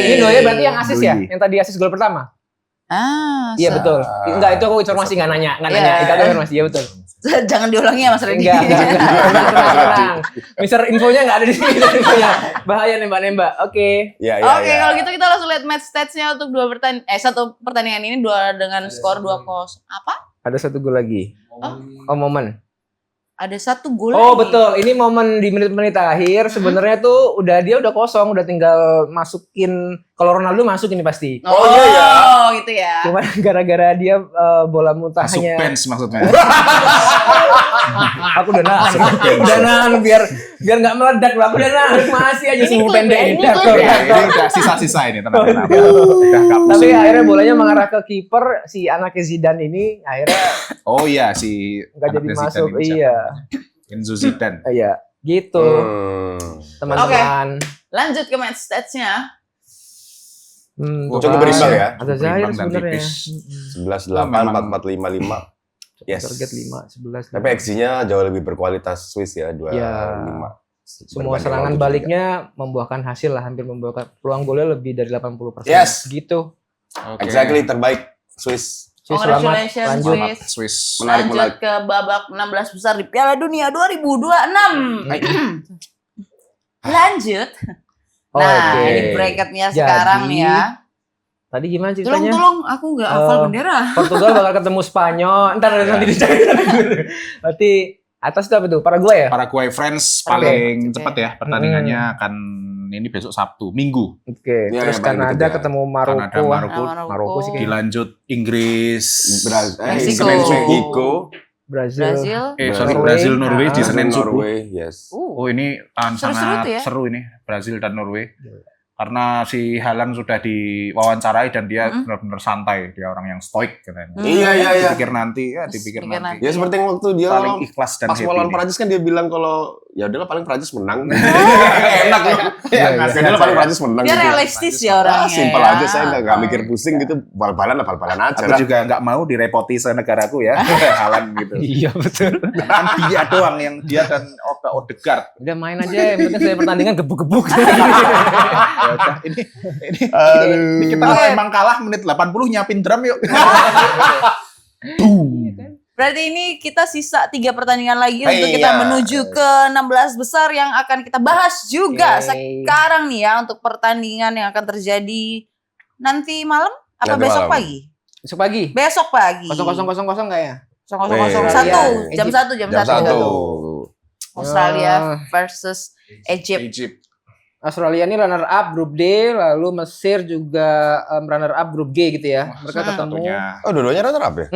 Ini Doye berarti yang asis ya? Doye. Yang tadi asis gol pertama? Iya So- betul. Enggak, itu aku informasi nggak nanya. Itu aku informasi, ya betul. Jangan diulangi ya Mas Redi. Enggak. Tenang. Mister infonya nggak ada di sini. Mister infonya. Bahaya nembak-nembak. Oke. Ya, Oke, kalau gitu kita langsung lihat match stats-nya untuk satu pertandingan ini dengan skor 2-0. Apa? Ada satu gol lagi. Oh, momen. Ada satu gol Oh, lagi. betul. Ini momen di menit-menit akhir. Sebenarnya tuh dia udah kosong, udah tinggal masukin. Kalau Ronaldo masuk ini pasti. Oh, iya ya. gitu ya. Cuman gara-gara dia bola Masuk muntahnya. bench maksudnya. Aku udah nahan biar nggak meledak lah. Aku udah nahan masih aja Ini sumbu klip pendek ya, ini. ini Dak, klip ya. dak, dak. Ini udah sisa-sisa ini tenang. Udah nggak Tapi pusing. akhirnya bolanya mengarah ke kiper si anaknya Zidane ini akhirnya Oh iya si nggak jadi anaknya Zidane masuk. ini siapa? Iya, Enzo Zidane. iya, gitu teman-teman. Lanjut ke match stats-nya. Cukup berimbang ya. Ada Zahir Berimbang dan sebenarnya. tipis. 11-8, 4-4-5-5. Yes. Target 5, 11. Tapi XG-nya jauh lebih berkualitas Swiss ya, 25. Ya. Semua Berbanding serangan 23. baliknya membuahkan hasil lah, hampir membuahkan peluang golnya lebih dari 80%. Yes. Gitu. Oke. Exactly, terbaik Swiss. Swiss selamat, Congratulations, lanjut. Selamat Swiss. Menarik, Lanjut ke babak 16 besar di Piala Dunia 2026. Lanjut. Oh, Nah, oke. ini bracketnya Jadi, sekarang nih ya. Tadi gimana ceritanya? Tolong, aku nggak hafal bendera. Portugal bakal ketemu Spanyol. Ntar nanti dicari. Berarti atas itu apa tuh? Paraguay ya? Paraguay France Oke. paling cepat ya pertandingannya akan ini besok Sabtu, Minggu. Oke. Ya, Terus yang paling Kanada deket ya. ketemu Maroko. Kanada, Maroko. Maroko sih kayaknya. Dilanjut Inggris. Meksiko. Meksiko. Brazil. Brasil. Sorry, Norway. Brazil, Norway di Ah. Senin subuh. Norway, yes. Oh ini Seru-seru sangat tuh ya. seru ini Brazil dan Norway. Karena si Haaland sudah diwawancarai dan dia benar-benar santai, dia orang yang stoik katanya. Iya. Dipikir nanti, nanti. Ya seperti yang waktu dia Paling ikhlas dan pas happy lawan dia. Prancis kan dia bilang kalau ya udahlah paling Prancis menang. Enak ya. Iya, Ya udahlah paling Prancis menang. Dia gitu. realistis ya orangnya. Simpel ya. aja, saya nggak mikir pusing gitu, bal-balan aja Aku lah. juga nggak mau direpoti senegaraku ya, Haaland gitu. Iya betul. Kan dia doang yang dia dan Odegaard. Udah main aja, yang penting saya pertandingan gebuk-gebuk. Ya udah, ini kita kalau emang kalah menit 80 nyiapin drum yuk. Berarti ini kita sisa 3 pertandingan lagi untuk Iya. kita menuju ke 16 besar yang akan kita bahas juga Yeay. sekarang nih ya untuk pertandingan yang akan terjadi nanti malam apa Nanti besok malam. pagi? Besok pagi. Besok pagi. 00.00 nggak ya? 0001 Iya. jam 1 jam 1. 1. Australia versus Egypt. Egypt. Australia ini runner up grup D, lalu Mesir juga runner up grup G gitu ya. Mereka ketemu. Tentunya. Oh, dua-duanya runner up ya?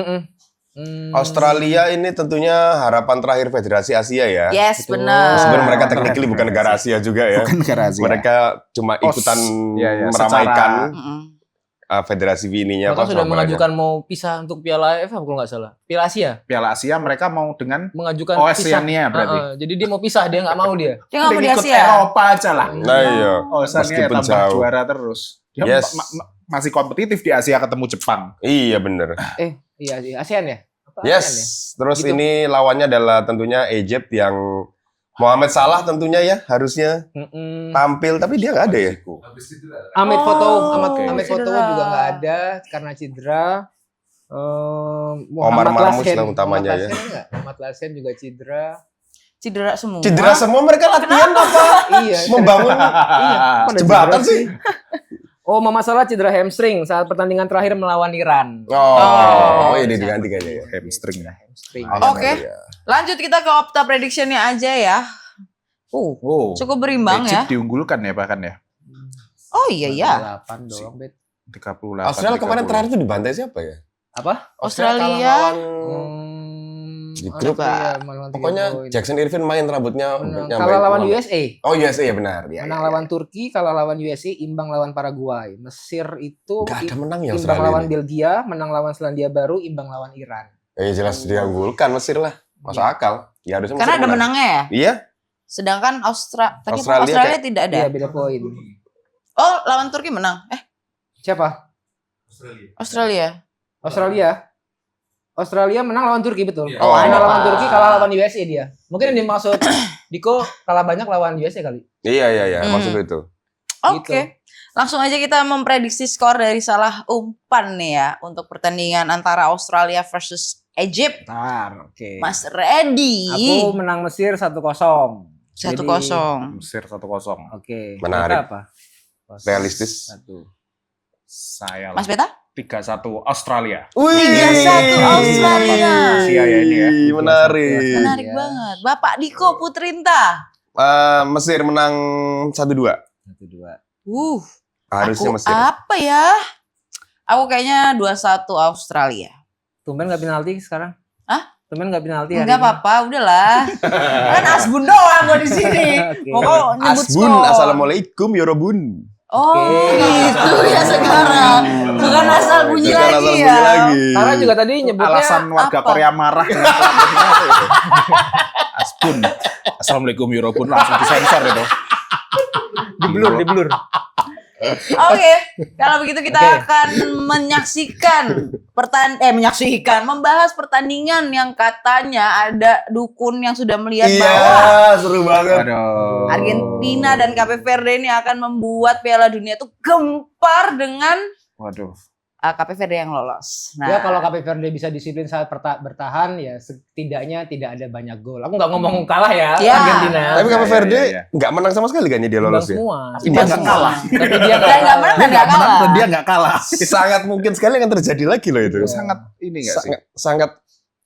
Australia ini tentunya harapan terakhir Federasi Asia ya. Yes, Betul. benar. Sebenarnya mereka technically bukan negara Asia juga ya. Bukan negara Asia. Mereka cuma ikutan Iya, meramaikan Mm-mm. Federasi ininya. Mereka sudah mengajukan mau pisah untuk Piala AFF kalau nggak salah. Piala Asia Piala Asia mereka mau dengan mengajukan Oceania berarti. Jadi dia mau pisah, dia nggak mau dia. Dia nggak mau di Ikut Asia. Eropa aja lah. Nah iya. Oceania Meskipun tambah jauh. juara terus. Dia Yes. masih kompetitif di Asia ketemu Jepang. Iya bener. Iya, ASEAN ya? Apa Yes. ASEAN ya? Terus Gitu. ini lawannya adalah tentunya Egypt yang Mohamed Salah tentunya ya harusnya tampil tapi dia nggak ada ya. Ahmed Foto, oke. Ahmed Foto Cedera. juga nggak ada karena cedera. Omar Marmus Lassen- lah utamanya Muhammad ya. Lassen nggak? Muhammad Lassen juga cedera. Cedera semua. Cedera semua mereka latihan apa? Iya. Membangun Iya. Pada jembatan cedera sih. Oh, Mama Salah cedera hamstring saat pertandingan terakhir melawan Iran. Oh, iya diganti kayaknya ya. Hamstring. Hamstring. Oke. Lanjut kita ke Opta Prediction-nya aja ya. Oh. Cukup berimbang ya. Egypt diunggulkan ya bahkan ya. Oh iya ya. 8 doang, Bet. 38. Australia kemarin 30. terakhir itu dibantai siapa ya? Apa? Australia. kalah lawan Di grup, pokoknya Jackson Irvin main rambutnya kalah nyampe- lawan USA. Oh USA ya benar. Ya, Menang ya, lawan Turki, kalah lawan USA, imbang lawan Paraguay. Mesir itu Gak ada menang ya imbang Australia. lawan ini. Belgia, menang lawan Selandia Baru, imbang lawan Iran. Jelas diunggulkan Mesir lah. Masuk akal. Ya harusnya Karena Mesir ada menang. menangnya ya. Iya. Sedangkan Australia Australia tidak ada. Iya, beda poin. Oh, lawan Turki menang. Siapa? Australia. Australia menang lawan Turki, betul. Oh, menang ada. lawan Turki, kalah lawan USA dia. Mungkin yang dimaksud Diko kalah banyak lawan USA kali. Iya. Hmm. Maksud itu. Oke. Gitu. Langsung aja kita memprediksi skor dari salah umpan nih ya untuk pertandingan antara Australia versus Egypt. Bentar, oke. Mas ready. Aku menang Mesir 1-0. 1-0. Mesir 1-0. Oke. Menarik. Kita apa? Realistis. 1. Saya Mas Beta? 3-1 Australia. 3-1 Australia. Asia ya ini ya. Menarik. Menarik Iya. banget. Bapak Diko Putrinta. Mesir menang 1-2. 1-2. Harusnya Aku Mesir. apa ya? Aku kayaknya 2-1 Australia. Tumben nggak penalti sekarang? Hah? Tumben nggak penalti hari Enggak ini? apa-apa, udahlah. Kan asbun doang gua di sini. Oke. Mau kok nyebut Asbun, skor. assalamualaikum Yorobun. Oh, Oke. gitu ya sekarang. Bukan asal bunyi Bukan lagi asal ya. bunyi lagi. Karena juga tadi nyebutnya Alasan warga apa? Korea marah dengan pelatihnya apa itu? Asbun. Assalamualaikum Yorobun langsung disensor itu. diblur. Oke, kalau begitu kita akan membahas pertandingan yang katanya ada dukun yang sudah melihat bahwa Iya, seru banget. Aduh. Argentina dan Cape Verde ini akan membuat Piala Dunia itu gempar dengan Waduh. Cape Verde yang lolos. Nah, Ya kalau Cape Verde bisa disiplin saat bertahan ya setidaknya tidak ada banyak gol. Aku nggak ngomong kalah ya Ya. Argentina. Tapi Cape Iya, Verde iya. nggak menang sama sekali kan ya dia Imbang lolos ya. semua. Tapi dia nggak kalah. Tapi dia Dan nggak menang dan nggak kalah. Dan dia nggak kalah. Sangat mungkin sekali akan terjadi lagi loh itu. Sangat ini nggak sih? Sangat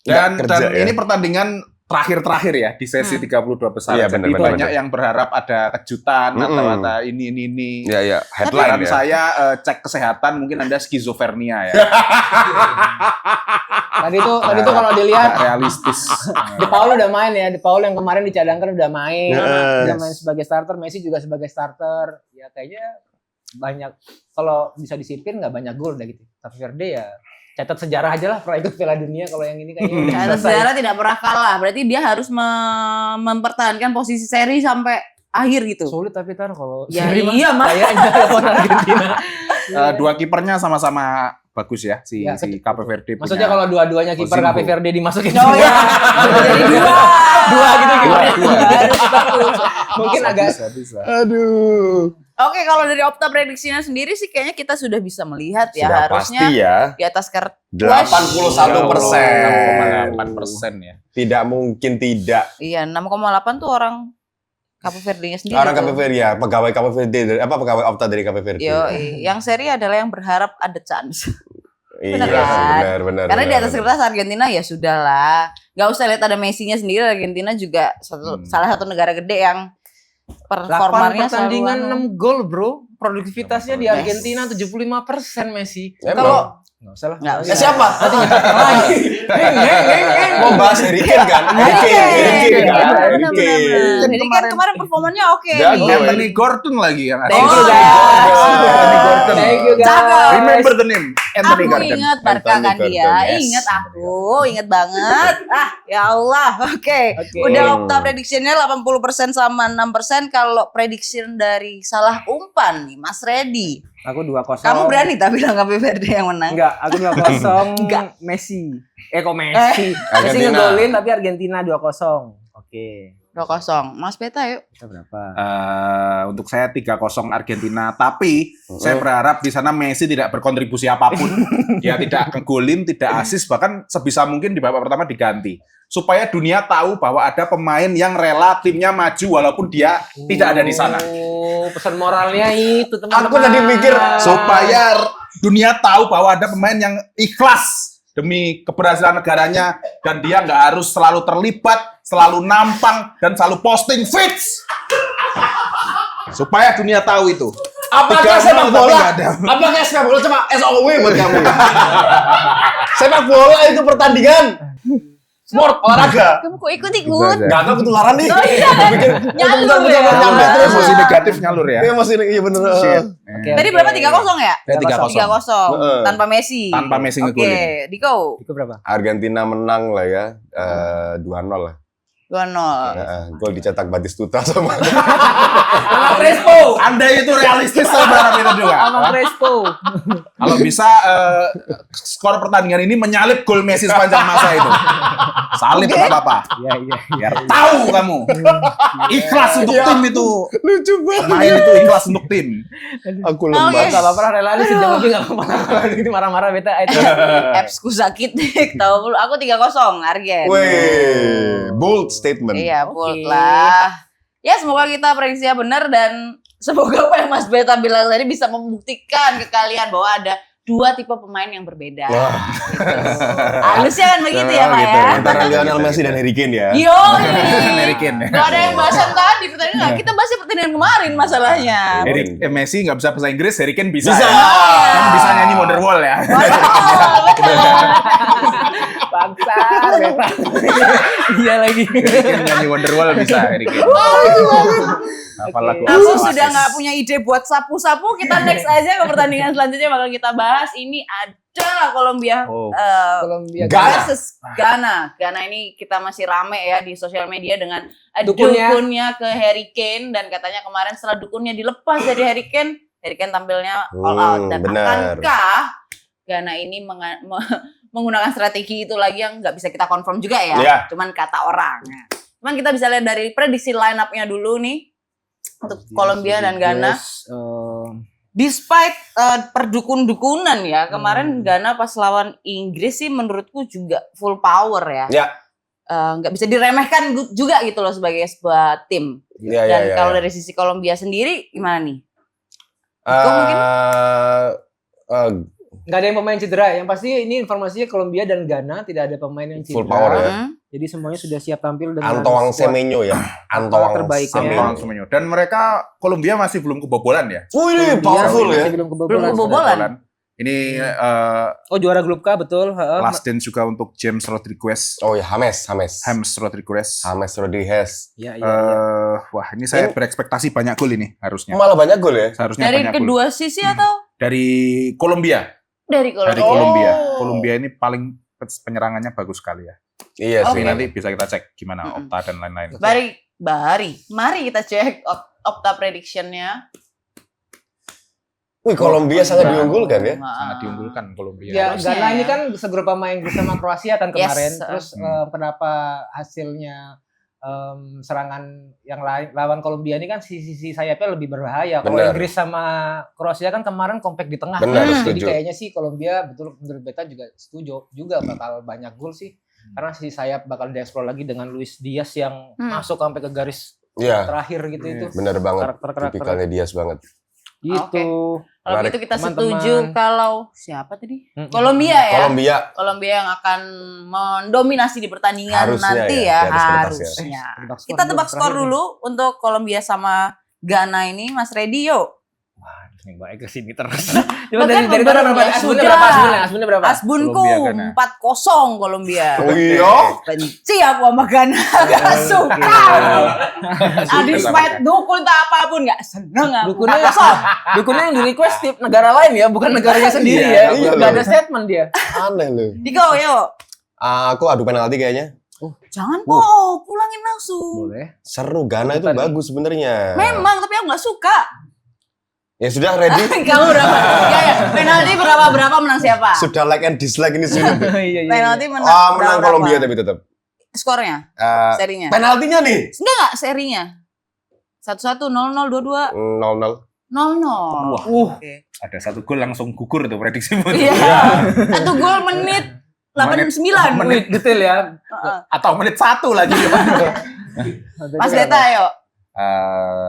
Dan, nggak kerja ya. ini pertandingan terakhir ya di sesi 32 besar. Iya, Jadi benar, banyak benar. yang berharap ada kejutan Mm-mm. atau ada ini. Ya Headline headline ya. saya cek kesehatan mungkin Anda skizofrenia ya. Tadi tuh kalau dilihat Nggak realistis. De Paul udah main ya. De Paul yang kemarin dicadangkan udah main. Yes. Udah main sebagai starter. Messi juga sebagai starter. Ya kayaknya banyak, kalau bisa disiplin nggak banyak gol udah gitu. Cape Verde ya catat sejarah aja lah pernah ikut Piala Dunia, kalau yang ini kayaknya udah Catat selesai. sejarah tidak pernah kalah. Berarti dia harus mempertahankan posisi seri sampai akhir gitu. Sulit tapi kalau Ya seri mah iya, Mas. kayaknya lawan Argentina. Dua kipernya sama-sama bagus ya si Ya, Cape Verde. Maksudnya kalau dua-duanya kiper Ozimbo. Cape Verde dimasukin Oh semua. ya, jadi dua Dua gitu kipernya. Harus bagus. Mungkin agak bisa. Aduh. Oke, kalau dari Opta prediksinya sendiri sih kayaknya kita sudah bisa melihat ya, Sudah harusnya pasti ya. di atas kertas 81%. 6,8% ya. Tidak mungkin tidak. Iya, 6,8 tuh orang Cape Verde-nya sendiri. Orang tuh. Cape Verde ya, pegawai Cape Verde, pegawai Opta dari Cape Verde. Yang seri adalah yang berharap ada chance. Iya, Bener kan? benar. Karena di benar, atas benar. kertas Argentina ya sudahlah. Gak usah lihat ada Messi-nya sendiri, Argentina juga salah satu negara gede yang 8 performanya pertandingan selalu 6 gol, Bro. Produktivitasnya di Argentina 75% Messi. Emang? Kalau enggak usah lah. Nggak Ya, siapa? Mau Mau bahas Harry Kane kan? Harry Kane kan? Harry Kane. Jadi kan kemarin performanya oke Jago. nih. Anthony Gordon lagi yang ada. Thank you, Oh, guys. Anthony Gordon. Thank you guys. Cakep. Remember the name Anthony Aku Gordon. ingat Barca Anthony kan dia, Gordon, yes. ingat aku, ingat banget. Ya Allah, oke. Oke. Udah Opta prediksinya 80% sama 6%. Kalau prediction dari salah umpan nih, Mas Reddy. Aku 2-0. Kamu berani tak bilang Cape Verde yang menang? Enggak, aku 2-0 Enggak. Messi. Kok Messi? Messi Argentina. ngegolin tapi Argentina 2-0. Oke. 2-0. Mas Beta yuk. Kita berapa? Untuk saya 3-0 Argentina, tapi saya berharap di sana Messi tidak berkontribusi apapun. Dia tidak ngegolin, tidak assist, bahkan sebisa mungkin di babak pertama diganti. Supaya dunia tahu bahwa ada pemain yang rela timnya maju walaupun dia tidak ada di sana. Oh, pesan moralnya itu, teman-teman. Aku tadi mikir, Supaya dunia tahu bahwa ada pemain yang ikhlas demi keberhasilan negaranya dan dia nggak harus selalu terlibat, selalu nampang dan selalu posting feeds. Supaya dunia tahu itu. apakah 3-0 sepak tapi bola? nggak ada. Apakah sepak bola cuma SOW buat kamu? Sepak bola itu pertandingan. Sport, olahraga. Kamu kok ikut-ikut? Gak tau ketularan nih. Oh iya kan? Nyalur ya. Nyampe terus. Emosi negatif nyalur ya. Iya masih iya bener. Shit. Oke, Tadi oke. berapa? 3-0 ya? 3-0. 3-0. Tanpa Messi. Tanpa Messi Oke, ngegolin. Diko. Itu berapa? Argentina menang lah ya. 2-0 lah. 2-0. Gol dicetak Batistuta sama Crespo. Anda itu realistis saya berharap itu juga. Abang Crespo. Kalau bisa skor pertandingan ini menyalip gol Messi sepanjang masa itu. Salib nggak apa-apa. Iya, iya. Biar tahu kamu. Ikhlas untuk tim itu. lucu banget. Main itu ikhlas untuk tim. Aku Oke. lemas. Enggak apa-apa, rela nih sejam lebih enggak apa-apa. Ini marah-marah beta itu. Appsku sakit nih. Tahu aku 3-0 Argen. Weh, bold statement. Iya, Oke. bold lah. Ya, semoga kita prediksinya benar dan semoga apa yang Mas Beta bilang tadi bisa membuktikan ke kalian bahwa ada dua tipe pemain yang berbeda. Wah. Halusnya kan begitu ya, Pak Gitu. ya? Antara Lionel Messi dan Harry Kane ya. Yo, Harry Kane. Gak ada yang bahasan tadi pertandingan. Kita bahas pertandingan kemarin masalahnya. Messi nggak bisa bahasa Inggris, Harry Kane bisa. Bisa. Ya? Kan bisa nyanyi Wonderwall ya. Betul. Bangsa, beta. Iya lagi. Harry Kane nyanyi Wonderwall bisa, Harry Kane. Apa lagu Aku Oasis. sudah nggak punya ide buat sapu-sapu. Kita next aja ke pertandingan selanjutnya bakal kita bahas. Ini ada Kolombia Oh. Kolombia. Ghana. versus Ghana. Ghana ini kita masih rame ya di sosial media dengan Dukunnya. dukunnya ke Harry Kane dan katanya kemarin setelah dukunnya dilepas dari Harry Kane tampilnya all out dan benar. akankah Ghana ini menggunakan strategi itu lagi yang nggak bisa kita confirm juga ya, Iya. cuman kata orang. Cuman kita bisa lihat dari prediksi line up-nya dulu nih untuk Kolombia dan Ghana. Despite perdukun-dukunan ya, kemarin Ghana pas lawan Inggris sih menurutku juga full power ya. Ya. Nggak bisa diremehkan juga gitu loh sebagai sebuah tim. Ya, Dan ya, ya. kalau dari sisi Kolombia sendiri gimana nih? Nggak ada yang pemain cedera. Yang pasti ini informasinya Kolombia dan Ghana tidak ada pemain yang cedera. Full power ya. Jadi semuanya sudah siap tampil dengan Antoang squad Semenyo ya. Antoang terbaik ya. Semenyo. Semenyo. Dan mereka Kolombia masih belum kebobolan ya. Wih, Kolombia powerful ya. masih belum kebobolan. Belum kebobolan. Ini Juara grup K betul. last dance juga untuk James Rodriguez. Oh ya, James Rodriguez. Rodriguez. Iya. Wah, ini saya berekspektasi banyak gol ini harusnya. Malah banyak gol ya? Seharusnya Dari banyak kedua gol. sisi atau Dari Kolombia. dari Dari Kolombia. Kolombia ini paling penyerangannya bagus sekali ya. Iya sih. Nanti bisa kita cek gimana Opta dan lain-lain. Mari kita cek Opta prediction-nya. Wih, Kolombia sangat diunggulkan ya. Sangat diunggulkan Kolombia. Ya, Harusnya Ghana ini ya. kan segrup sama Inggris sama Kroasia kan kemarin. Yes. Terus kenapa hasilnya serangan yang lawan Kolombia ini kan sisi sayapnya lebih berbahaya. Kalau Benar. Inggris sama Kroasia kan kemarin compact di tengah. Benar, Jadi setuju. kayaknya sih Kolombia betul menurut beta juga setuju juga bakal banyak gol sih. Karena sisi sayap bakal dieksplor lagi dengan Luis Diaz yang masuk sampai ke garis Iya, terakhir gitu itu. benar banget. Karakter-karakter. Tipikalnya Diaz banget. Gitu. Kalau Menarik. gitu kita Teman-teman. setuju kalau siapa tadi? Kolombia ya. Kolombia Yang akan mendominasi di pertandingan Harusnya nanti ya, ya, di atas kertas ya. harusnya. Tebak skor Kita dulu, tebak skor terakhir nih. dulu untuk Kolombia sama Ghana ini, Mas Reddy yuk. Wah, ini baik ke sini terus. Bahkan Coba dari baru berapa? ya, Asbunnya sudah. berapa? Asbunnya berapa? Asbunku Kolombia, Ghana. 4-0 Kolombia. Oh iya? Benci aku sama Ghana, gak suka. Adis fight dukun tak apapun gak seneng aku. Dukunnya yang di request tip negara lain ya, bukan negaranya sendiri ya. Iya, Gak ada loh. statement dia. Aneh loh. Diko yuk. Aku adu penalti kayaknya. Jangan po, pulangin langsung. Boleh. Seru, Ghana itu Tadi. bagus sebenarnya. Memang, tapi aku gak suka. Ya sudah, ready? Kamu berapa? Ya, penalti berapa menang siapa? Sudah like and dislike ini sudah. Iya. Penalti menang. Menang berapa? Kolombia tapi tetap. Skornya, serinya. Penaltinya nih. Enggak serinya. 1-1, 0-0, 2-2, 0-0. 0-0. Wah. Oke. Ada satu gol langsung gugur tuh prediksimu. Iya. 1 gol menit 89. Menit detail ya. Atau menit 1 lagi. Mas Leta ayo.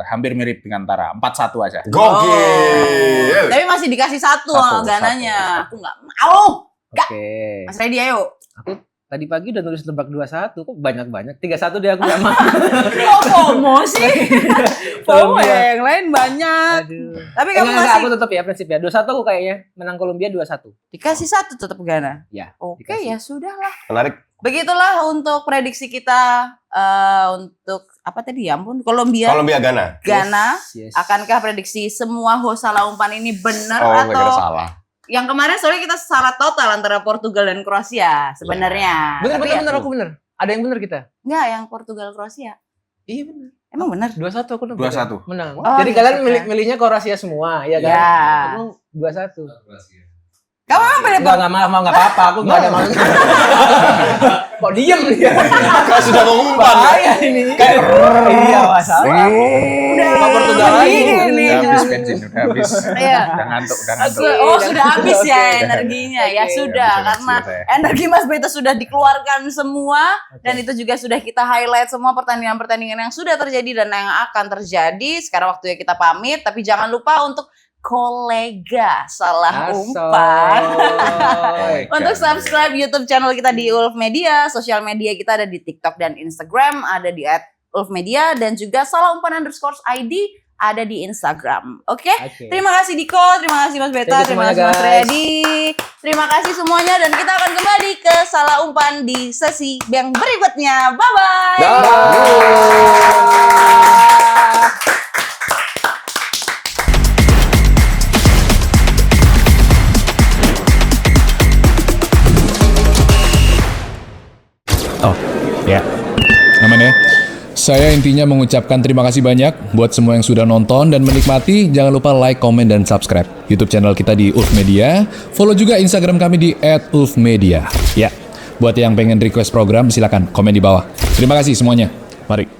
Hampir mirip dengan Tara. 4-1 aja. Gokil. Tapi masih dikasih satu Satu, Ghananya. Aku nggak mau. Oke. Mas Reddy ayo. Tadi pagi udah nulis tebak 21, kok banyak-banyak. 31 deh aku gak mau. Kok FOMO sih? FOMO yang lain banyak. Aduh. Tapi kamu Enggak, masih aku tetap ya prinsip ya. 21 aku kayaknya menang Kolombia 21. dikasih satu tetap Ghana. Ya. Oke, dikasih. ya sudahlah. Menarik. Begitulah untuk prediksi kita untuk apa tadi ya ampun Kolombia Ghana. Ghana. Yes. Akankah prediksi semua host salah umpan ini benar Oh, saya kira atau salah. yang kemarin soalnya kita salah total antara Portugal dan Kroasia sebenarnya. Bener, Tapi bener, aku bener. Ada yang bener kita? enggak yang Portugal Kroasia. Iya bener. Emang benar? 21 aku nembak. 21. Menang. Oh, Jadi kalian 21. milihnya Kroasia semua, ya kan? Ya. Aku 21. Kamu apa pilih Enggak maaf, enggak apa-apa. Aku enggak ada malu. Kok diem dia? Kau sudah mengumpan. Bahaya ini. Iya, masalah. Apa Portugal lagi? Ini. Udah habis bensin, udah habis. Iya. Udah ngantuk, udah ngantuk. Oh sudah habis ya Oke. energinya ya Oke. sudah Habis karena energi saya. energi Mas Beta sudah dikeluarkan semua dan itu juga sudah kita highlight semua pertandingan-pertandingan yang sudah terjadi dan yang akan terjadi. Sekarang waktunya kita pamit tapi jangan lupa untuk kolega salah umpan. Untuk subscribe YouTube channel kita di Ulf Media, sosial media kita ada di TikTok dan Instagram, ada di @ulfmedia dan juga salah_umpan_id ada di Instagram. Oke? Terima kasih Diko, terima kasih Mas Beta, terima kasih Mas Reddy. Terima kasih semuanya dan kita akan kembali ke salah umpan di sesi yang berikutnya. Bye bye. Oh, ya. Namanya. Saya intinya mengucapkan terima kasih banyak buat semua yang sudah nonton dan menikmati. Jangan lupa like, komen, dan subscribe YouTube channel kita di Ulf Media. Follow juga Instagram kami di @ulfmedia. Ya, buat yang pengen request program silakan komen di bawah. Terima kasih semuanya. Mari.